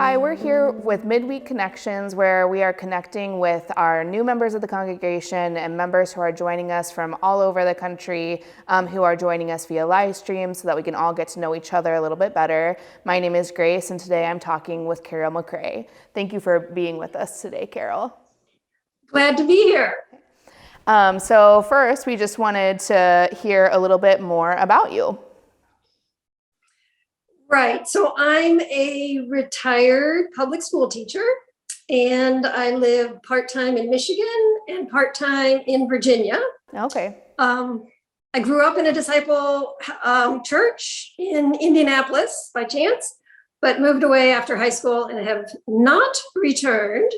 Hi, we're here with Midweek Connections, where we are connecting with our new members of the congregation and members who are joining us from all over the country, who are joining us via live stream so that we can all get to know each other a little bit better. My name is Grace, and today I'm talking with Carol McCrae. Thank you for being with us today, Carol. Glad to be here. So first, we just wanted to hear a little bit more about you. Right. So I'm a retired public school teacher, and I live part-time in Michigan and part-time in Virginia. Okay. I grew up in a disciple church in Indianapolis by chance, but moved away after high school and have not returned.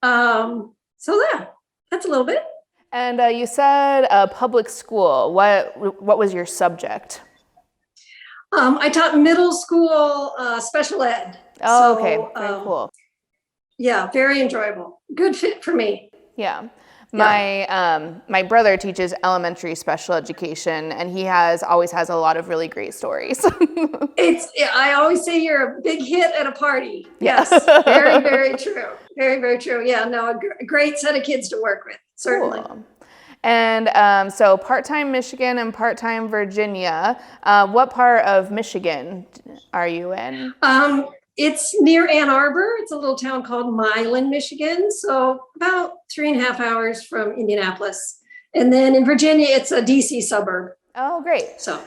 That's a little bit. And you said public school. What was your subject? I taught middle school special ed. Oh, okay. Very cool. Yeah, very enjoyable. Good fit for me. Yeah. My brother teaches elementary special education, and he always has a lot of really great stories. I always say you're a big hit at a party. Yeah. Yes, very, very true. Very, very true. Yeah, no, a great set of kids to work with, certainly. Cool. And so part-time Michigan and part-time Virginia. What part of Michigan are you in? It's near Ann Arbor. It's a little town called Milan, Michigan. So about 3.5 hours from Indianapolis. And then in Virginia, it's a DC suburb. Oh, great. So.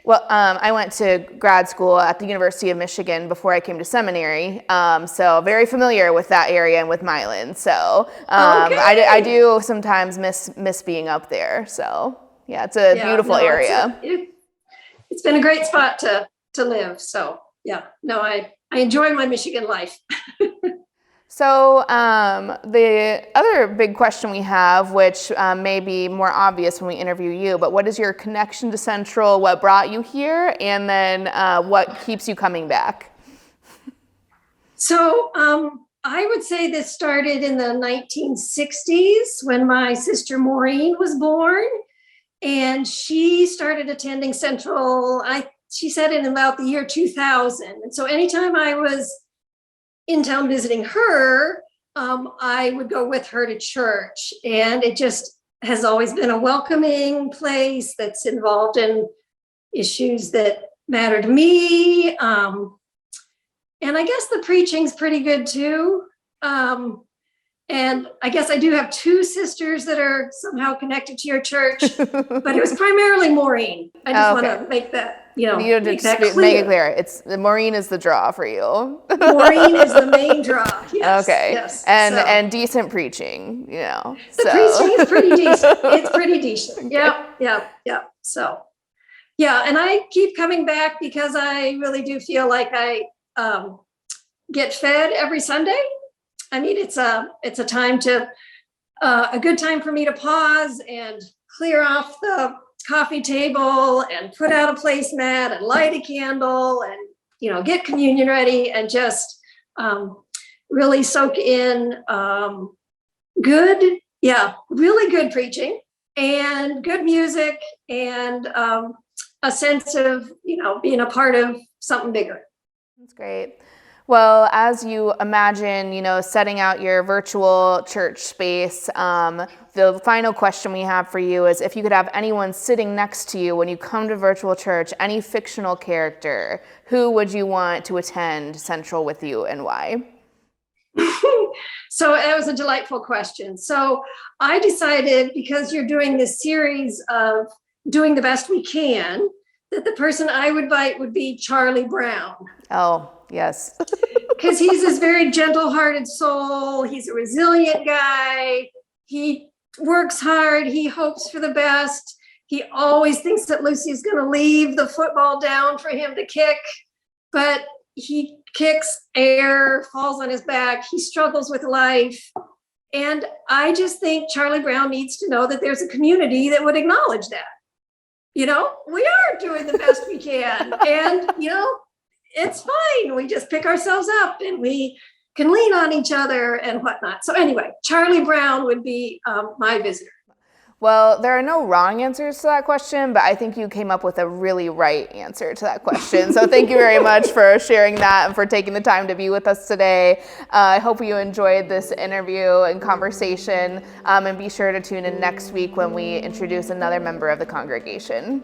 Well, I went to grad school at the University of Michigan before I came to seminary, so very familiar with that area and with Milan. So I do sometimes miss being up there. So yeah, it's a beautiful area. It's been a great spot to live. So yeah, no, I enjoy my Michigan life. So the other big question we have, which may be more obvious when we interview you, but what is your connection to Central? What brought you here? And then what keeps you coming back? So I would say this started in the 1960s when my sister Maureen was born, and she started attending Central, she said in about the year 2000. And so anytime I was in town visiting her, I would go with her to church, and it just has always been a welcoming place that's involved in issues that matter to me. And I guess the preaching's pretty good too. And I guess I do have two sisters that are somehow connected to your church, but it was primarily Maureen. I just want to make that, make that clear. Make it clear. Maureen is the draw for you. Maureen is the main draw. Yes. Okay. Yes. And decent preaching, The preaching is pretty decent. It's pretty decent. Okay. Yeah. So, yeah. And I keep coming back because I really do feel like I get fed every Sunday. I mean, it's a time a good time for me to pause and clear off the coffee table and put out a placemat and light a candle and, get communion ready and just really soak in really good preaching and good music and a sense of, being a part of something bigger. That's great. Well, as you imagine, setting out your virtual church space, the final question we have for you is if you could have anyone sitting next to you when you come to virtual church, any fictional character, who would you want to attend Central with you and why? So that was a delightful question. So I decided, because you're doing this series of doing the best we can, that the person I would invite would be Charlie Brown. Oh, yes. Because he's this very gentle-hearted soul. He's a resilient guy. He works hard. He hopes for the best. He always thinks that Lucy's going to leave the football down for him to kick, but he kicks air, falls on his back. He struggles with life. And I just think Charlie Brown needs to know that there's a community that would acknowledge that. We are doing the best we can. And, it's fine. We just pick ourselves up and we can lean on each other and whatnot. So anyway, Charlie Brown would be my visitor. Well, there are no wrong answers to that question, but I think you came up with a really right answer to that question. So thank you very much for sharing that and for taking the time to be with us today. I hope you enjoyed this interview and conversation, and be sure to tune in next week when we introduce another member of the congregation.